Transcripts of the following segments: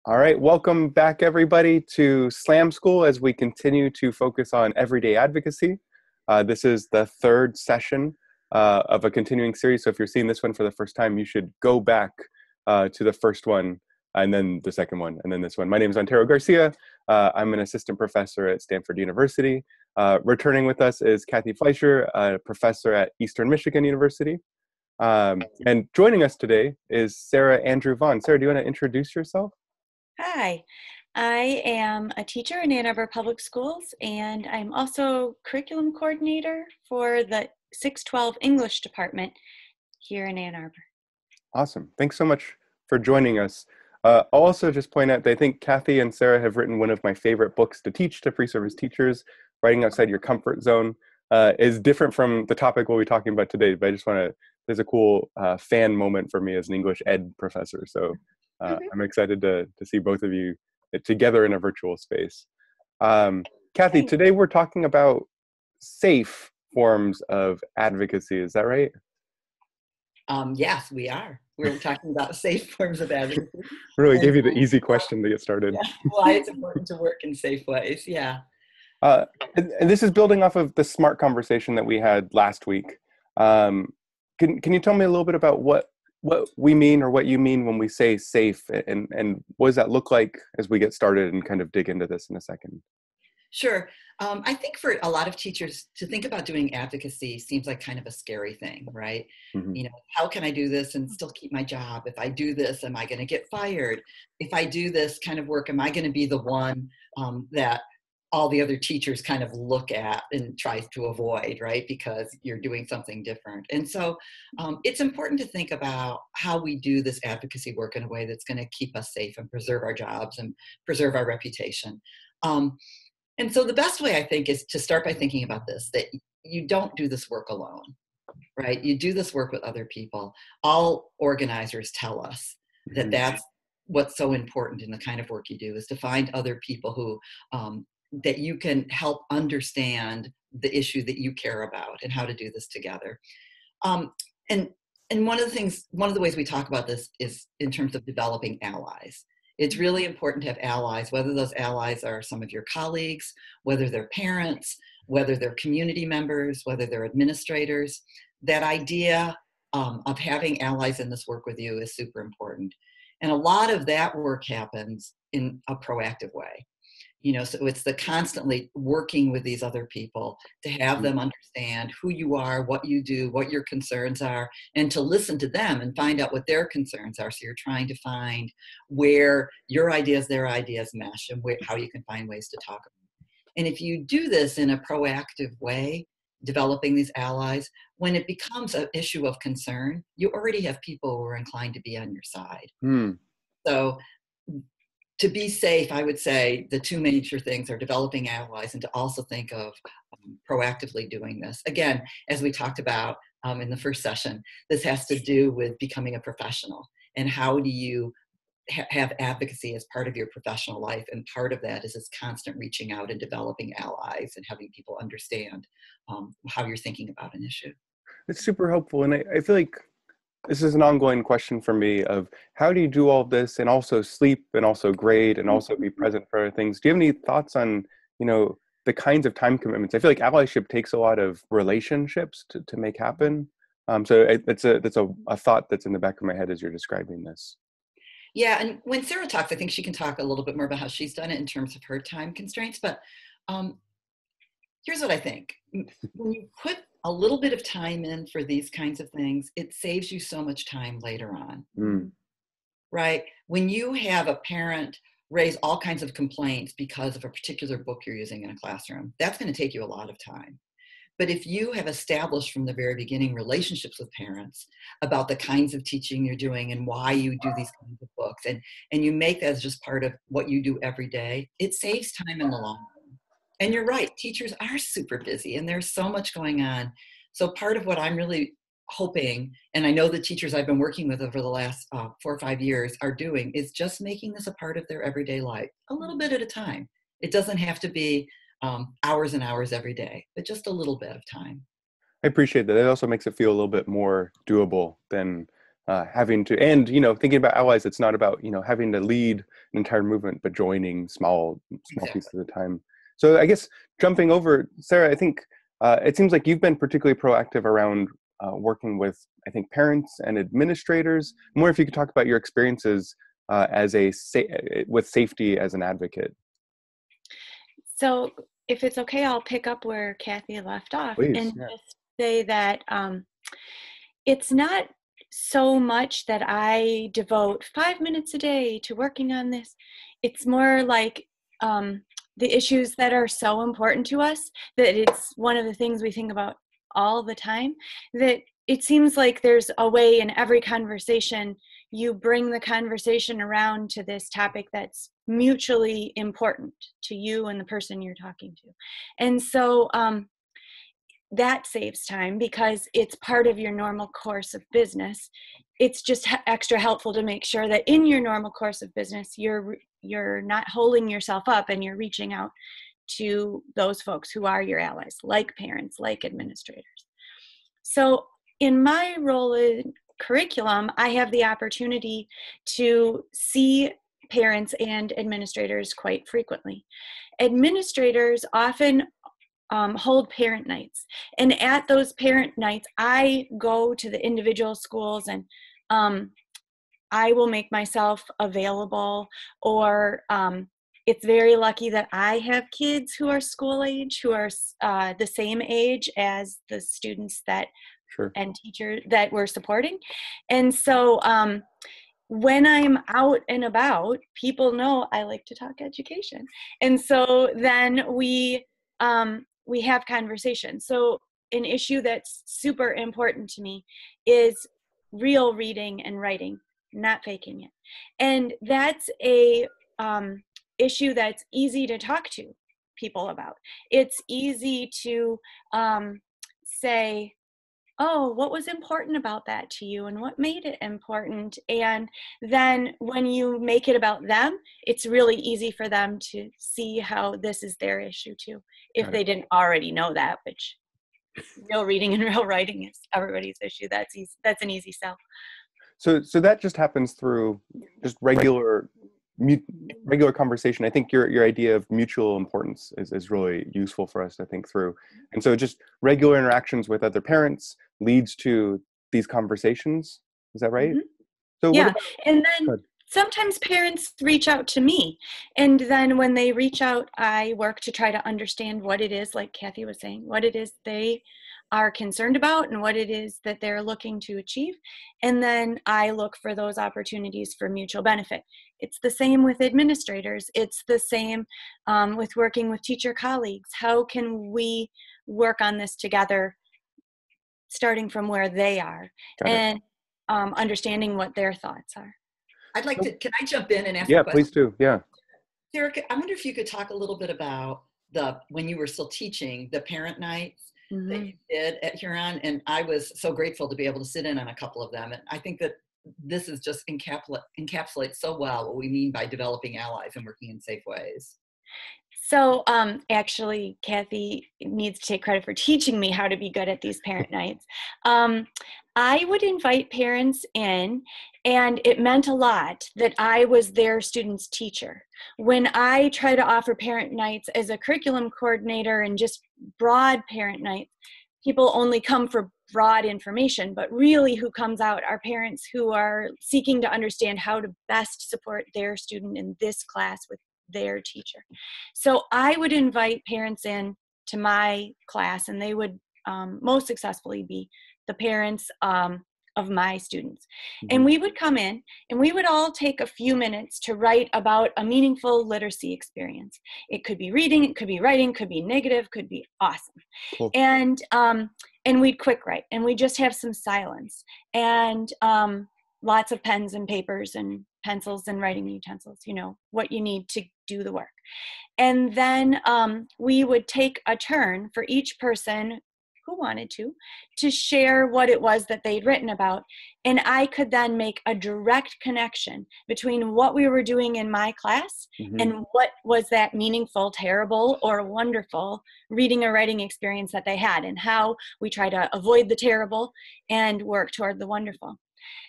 All right, welcome back everybody to Slam School as we continue to focus on everyday advocacy. This is the third session of a continuing series. So if you're seeing this one for the first time, you should go back to the first one and then the second one and then this one. My name is Antero Garcia. I'm an assistant professor at Stanford University. Returning with us is Cathy Fleischer, a professor at Eastern Michigan University. And joining us today is Sarah Andrew Vaughn. Sarah, do you want to introduce yourself? Hi, I am a teacher in Ann Arbor Public Schools, and I'm also curriculum coordinator for the 612 English department here in Ann Arbor. Awesome. Thanks so much for joining us. I'll also just point out that I think Cathy and Sarah have written one of my favorite books to teach to pre-service teachers. Writing Outside Your Comfort Zone is different from the topic we'll be talking about today, but I just want to, there's a cool fan moment for me as an English ed professor. So I'm excited to see both of you together in a virtual space. Cathy, today we're talking about safe forms of advocacy. Is that right? Yes, we are. We're talking about safe forms of advocacy. Really gave you the easy question to get started. Yeah, why it's important to work in safe ways. Yeah. And this is building off of the SMART conversation that we had last week. Can you tell me a little bit about what we mean or what you mean when we say safe, and what does that look like as we get started and kind of dig into this in a second? Sure. I think for a lot of teachers to think about doing advocacy seems like kind of a scary thing, right? Mm-hmm. You know, how can I do this and still keep my job? If I do this, am I going to get fired? If I do this kind of work, am I going to be the one that all the other teachers kind of look at and try to avoid, right? Because you're doing something different. And so it's important to think about how we do this advocacy work in a way that's going to keep us safe and preserve our jobs and preserve our reputation. And so the best way, I think, is to start by thinking about this, that you don't do this work alone, right? You do this work with other people. All organizers tell us that that's what's so important in the kind of work you do, is to find other people who that you can help understand the issue that you care about and how to do this together. And one of the ways we talk about this is in terms of developing allies. It's really important to have allies, whether those allies are some of your colleagues, whether they're parents, whether they're community members, whether they're administrators. That idea of having allies in this work with you is super important. And a lot of that work happens in a proactive way. You know, so it's the constantly working with these other people to have them understand who you are, what you do, what your concerns are, and to listen to them and find out what their concerns are. So you're trying to find where your ideas, their ideas mesh, and how you can find ways to talk about them. And if you do this in a proactive way, developing these allies, when it becomes an issue of concern, you already have people who are inclined to be on your side. So to be safe, I would say the two major things are developing allies and to also think of proactively doing this. Again, as we talked about in the first session, this has to do with becoming a professional and how do you have advocacy as part of your professional life. And part of that is this constant reaching out and developing allies and having people understand how you're thinking about an issue. It's super helpful. And I feel like this is an ongoing question for me of how do you do all this and also sleep and also grade and also be present for other things? Do you have any thoughts on, the kinds of time commitments? I feel like allyship takes a lot of relationships to make happen. So that's a thought that's in the back of my head as you're describing this. Yeah, and when Sarah talks, I think she can talk a little bit more about how she's done it in terms of her time constraints. But here's what I think. When you put a little bit of time in for these kinds of things, it saves you so much time later on, right? When you have a parent raise all kinds of complaints because of a particular book you're using in a classroom, that's going to take you a lot of time. But if you have established from the very beginning relationships with parents about the kinds of teaching you're doing and why you do these kinds of books, and you make that as just part of what you do every day, it saves time in the long run. And you're right, teachers are super busy and there's so much going on. So part of what I'm really hoping, and I know the teachers I've been working with over the last 4 or 5 years are doing, is just making this a part of their everyday life, a little bit at a time. It doesn't have to be hours and hours every day, but just a little bit of time. I appreciate that. It also makes it feel a little bit more doable than having to, and, you know, thinking about allies, it's not about, you know, having to lead an entire movement, but joining small pieces at a time. So I guess jumping over, Sarah, I think it seems like you've been particularly proactive around working with, I think, parents and administrators. More if you could talk about your experiences with safety as an advocate. So if it's okay, I'll pick up where Cathy left off. Please, And yeah. just say that it's not so much that I devote 5 minutes a day to working on this. It's more like the issues that are so important to us that it's one of the things we think about all the time, that it seems like there's a way in every conversation you bring the conversation around to this topic that's mutually important to you and the person you're talking to. And so that saves time because it's part of your normal course of business. It's just extra helpful to make sure that in your normal course of business, you're not holding yourself up and you're reaching out to those folks who are your allies, like parents, like administrators. So in my role in curriculum, I have the opportunity to see parents and administrators quite frequently. Administrators often hold parent nights. And at those parent nights, I go to the individual schools and I will make myself available, or it's very lucky that I have kids who are school age, who are the same age as the students that and teachers that we're supporting. And so when I'm out and about, people know I like to talk education. And so then we have conversations. So an issue that's super important to me is real reading and writing, not faking it. And that's a issue that's easy to talk to people about. It's easy to say, oh, what was important about that to you and what made it important? And then when you make it about them, it's really easy for them to see how this is their issue too, if they didn't already know that, which real reading and real writing is everybody's issue. That's easy. That's an easy sell. So that just happens through just regular conversation. I think your idea of mutual importance is really useful for us to think through. And so just regular interactions with other parents leads to these conversations. Is that right? Mm-hmm. So yeah. And then sometimes parents reach out to me. And then when they reach out, I work to try to understand what it is, like Cathy was saying, what it is they are concerned about and what it is that they're looking to achieve. And then I look for those opportunities for mutual benefit. It's the same with administrators. It's the same with working with teacher colleagues. How can we work on this together, starting from where they are and understanding what their thoughts are? I'd like to, can I jump in and ask a question? Yeah, please do. Yeah. Sarah, I wonder if you could talk a little bit about when you were still teaching, the parent nights that you did at Huron. And I was so grateful to be able to sit in on a couple of them. And I think that this is just encapsulates so well what we mean by developing allies and working in safe ways. So actually, Cathy needs to take credit for teaching me how to be good at these parent nights. I would invite parents in, and it meant a lot that I was their student's teacher. When I try to offer parent nights as a curriculum coordinator and just broad parent nights, people only come for broad information, but really who comes out are parents who are seeking to understand how to best support their student in this class with their teacher. So I would invite parents in to my class, and they would most successfully be the parents of my students. And we would come in and we would all take a few minutes to write about a meaningful literacy experience. It could be reading, it could be writing, could be negative, could be awesome. Cool. And we'd quick write, and we just have some silence and lots of pens and papers and pencils and writing utensils, you know, what you need to do the work. And then we would take a turn for each person who wanted to share what it was that they'd written about. And I could then make a direct connection between what we were doing in my class and what was that meaningful, terrible, or wonderful reading or writing experience that they had, and how we try to avoid the terrible and work toward the wonderful.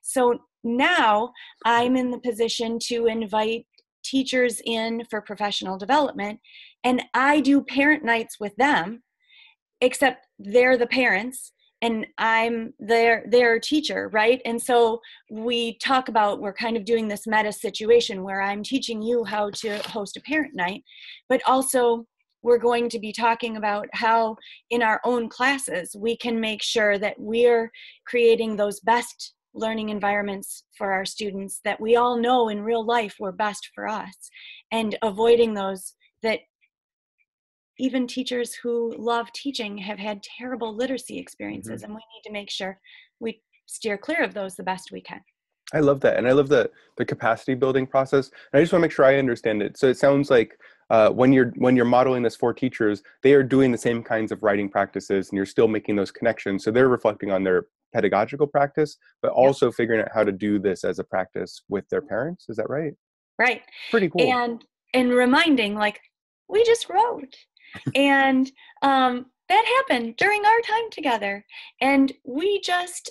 So now I'm in the position to invite teachers in for professional development, and I do parent nights with them, except they're the parents and I'm their teacher, right? And so we talk about, we're kind of doing this meta situation where I'm teaching you how to host a parent night, but also we're going to be talking about how in our own classes we can make sure that we're creating those best learning environments for our students that we all know in real life were best for us, and avoiding those that even teachers who love teaching have had terrible literacy experiences, and we need to make sure we steer clear of those the best we can. I love that. And I love the capacity building process. And I just want to make sure I understand it. So it sounds like when you're modeling this for teachers, they are doing the same kinds of writing practices and you're still making those connections. So they're reflecting on their pedagogical practice, but also figuring out how to do this as a practice with their parents. Is that right? Right. Pretty cool. And reminding, like, we just wrote. And that happened during our time together. And we just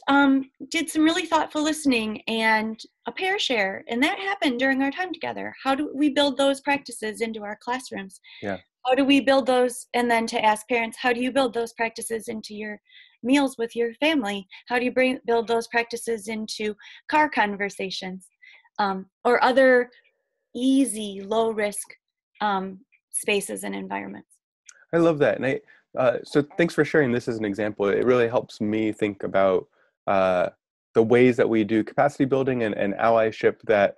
did some really thoughtful listening and a pair share. And that happened during our time together. How do we build those practices into our classrooms? Yeah. How do we build those? And then to ask parents, how do you build those practices into your meals with your family? How do you build those practices into car conversations or other easy, low risk spaces and environments? I love that. And so thanks for sharing this as an example. It really helps me think about the ways that we do capacity building and allyship that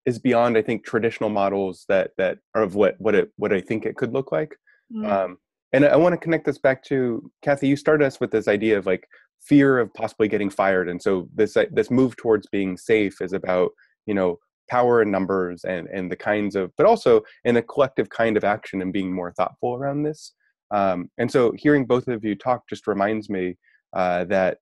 is beyond, I think, traditional models that are of what I think it could look like. Mm-hmm. And I want to connect this back to, Cathy, you started us with this idea of like fear of possibly getting fired. And so this move towards being safe is about, power in numbers and the kinds of, but also in a collective kind of action and being more thoughtful around this. And so hearing both of you talk just reminds me that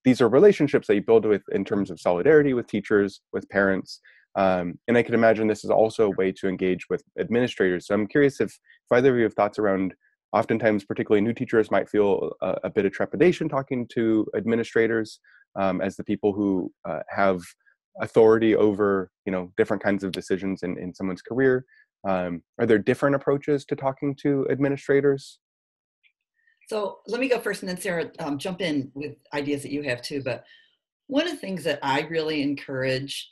these are relationships that you build with in terms of solidarity with teachers, with parents. And I can imagine this is also a way to engage with administrators. So I'm curious if either of you have thoughts around, oftentimes, particularly new teachers might feel a bit of trepidation talking to administrators as the people who have authority over, different kinds of decisions in someone's career. Are there different approaches to talking to administrators? So let me go first, and then Sarah, jump in with ideas that you have too. But one of the things that I really encourage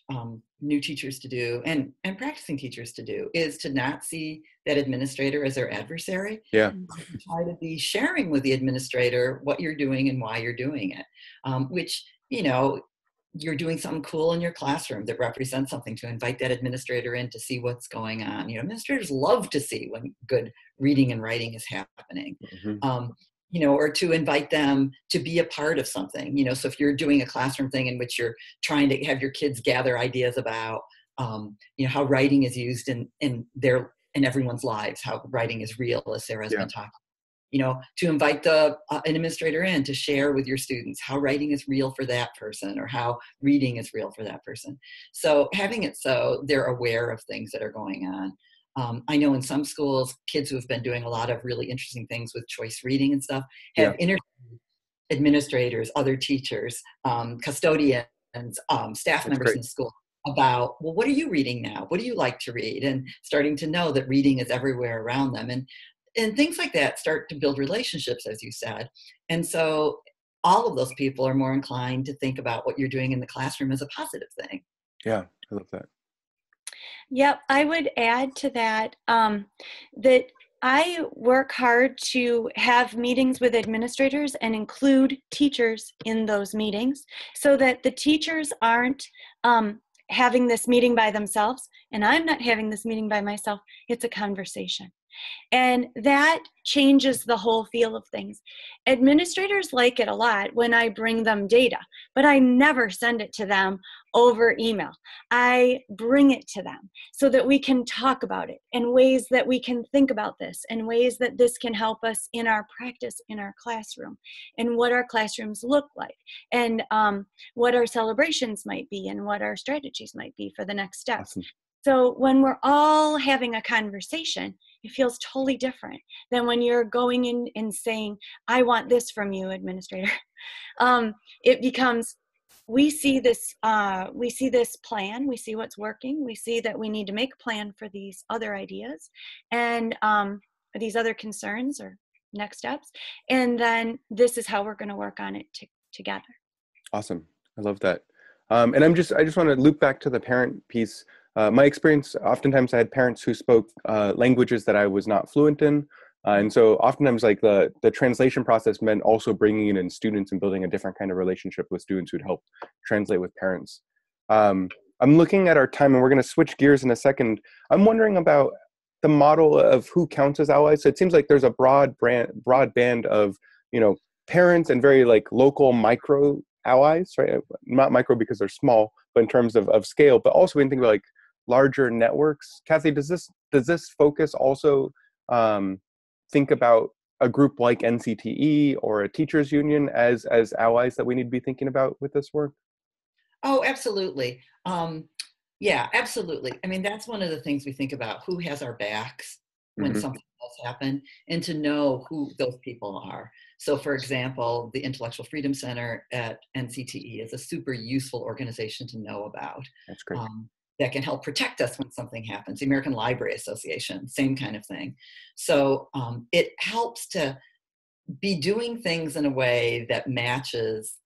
new teachers to do and practicing teachers to do is to not see that administrator as their adversary. Yeah. Try to be sharing with the administrator what you're doing and why you're doing it, which, you're doing something cool in your classroom that represents something, to invite that administrator in to see what's going on. Administrators love to see when good reading and writing is happening. Mm-hmm. Or to invite them to be a part of something, so if you're doing a classroom thing in which you're trying to have your kids gather ideas about, how writing is used in everyone's lives, how writing is real, as Sarah's been talking, to invite an administrator in to share with your students how writing is real for that person or how reading is real for that person. So having it so they're aware of things that are going on. I know in some schools, kids who have been doing a lot of really interesting things with choice reading and stuff have interviewed administrators, other teachers, custodians, staff members in the school about, well, what are you reading now? What do you like to read? And starting to know that reading is everywhere around them. And things like that start to build relationships, as you said. And so all of those people are more inclined to think about what you're doing in the classroom as a positive thing. Yeah, I love that. Yep, I would add to that that I work hard to have meetings with administrators and include teachers in those meetings so that the teachers aren't having this meeting by themselves, and I'm not having this meeting by myself. It's a conversation. And that changes the whole feel of things. Administrators like it a lot when I bring them data, but I never send it to them over email. I bring it to them so that we can talk about it in ways that we can think about this, in ways that this can help us in our practice in our classroom, and what our classrooms look like, and what our celebrations might be, and what our strategies might be for the next steps. Awesome. So when we're all having a conversation, it feels totally different than when you're going in and saying, I want this from you, administrator. It becomes, we see this plan, we see what's working, we see that we need to make a plan for these other ideas and these other concerns or next steps, and then this is how we're going to work on it together. Awesome. I love that. And I just want to loop back to the parent piece. My experience, oftentimes I had parents who spoke languages that I was not fluent in. And so oftentimes like the translation process meant also bringing in students and building a different kind of relationship with students who'd help translate with parents. I'm looking at our time and we're going to switch gears in a second. I'm wondering about the model of who counts as allies. So it seems like there's a broad band of, parents and very like local micro allies, right? Not micro because they're small, but in terms of scale, but also when you think about like larger networks. Cathy, does this focus also think about a group like NCTE or a teachers union as allies that we need to be thinking about with this work? Oh, absolutely. Yeah, absolutely. I mean, that's one of the things we think about, who has our backs when something does happen, and to know who those people are. So for example, the Intellectual Freedom Center at NCTE is a super useful organization to know about. That's great. That can help protect us when something happens. The American Library Association, same kind of thing. So it helps to be doing things in a way that matches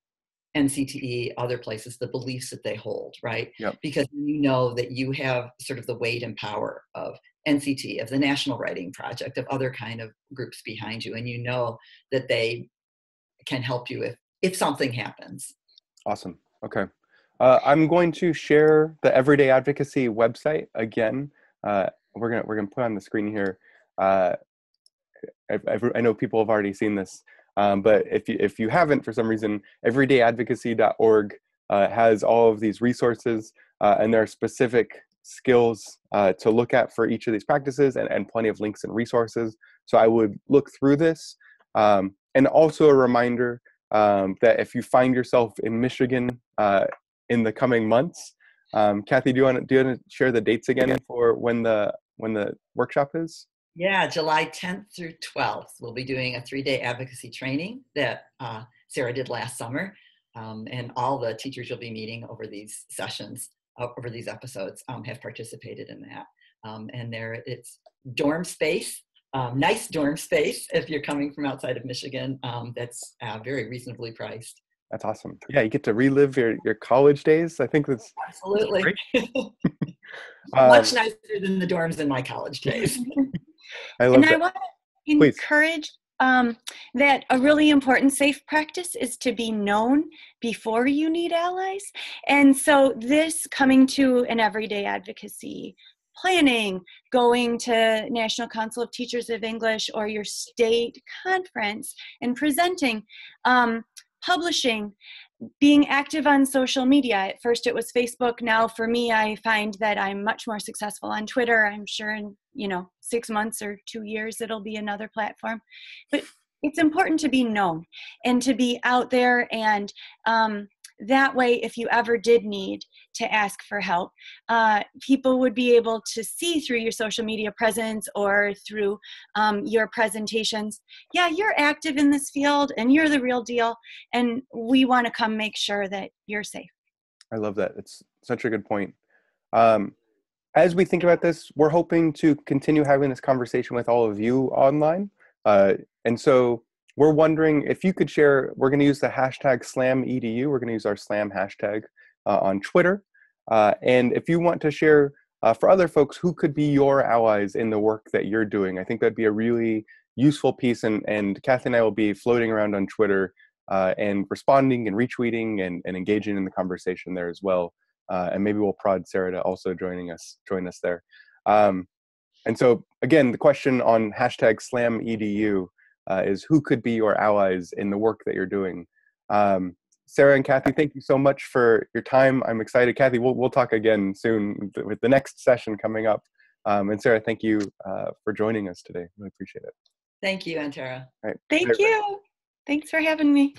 NCTE, other places, the beliefs that they hold, right? Yep. Because you know that you have sort of the weight and power of NCT, of the National Writing Project, of other kind of groups behind you, and you know that they can help you if something happens. Awesome. Okay. I'm going to share the Everyday Advocacy website again. We're gonna put on the screen here. I know people have already seen this, but if you haven't for some reason, everydayadvocacy.org has all of these resources, and there are specific skills to look at for each of these practices, and plenty of links and resources. So I would look through this, and also a reminder that if you find yourself in Michigan in the coming months, Cathy, do you want to share the dates again for when the workshop is? Yeah, July 10th through 12th, we'll be doing a 3-day advocacy training that Sarah did last summer. And all the teachers you'll be meeting over these sessions, over these episodes, have participated in that. And it's dorm space, nice dorm space if you're coming from outside of Michigan. That's very reasonably priced. That's awesome. Yeah, you get to relive your college days. I think that's absolutely great. Much nicer than the dorms in my college days. I love that. I want to encourage that a really important safe practice is to be known before you need allies. And so this coming to an everyday advocacy planning, going to National Council of Teachers of English or your state conference and presenting, publishing, being active on social media. At first it was Facebook. Now for me, I find that I'm much more successful on Twitter. I'm sure in 6 months or 2 years, it'll be another platform. But it's important to be known and to be out there. And that way, if you ever did need to ask for help, people would be able to see through your social media presence or through your presentations, yeah, you're active in this field and you're the real deal. And we want to come make sure that you're safe. I love that. It's such a good point. As we think about this, we're hoping to continue having this conversation with all of you online. And so we're wondering if you could share, we're going to use the hashtag SlamEDU. We're going to use our Slam hashtag on Twitter. And if you want to share for other folks who could be your allies in the work that you're doing, I think that'd be a really useful piece. And Cathy and I will be floating around on Twitter and responding and retweeting and engaging in the conversation there as well. And maybe we'll prod Sarah to also join us there. And so again, the question on hashtag SlamEDU is who could be your allies in the work that you're doing? Sarah and Cathy, thank you so much for your time. I'm excited. Cathy, we'll talk again soon with the next session coming up. And Sarah, thank you for joining us today. Really appreciate it. Thank you, Antero. All right. Thank you. Thanks for having me.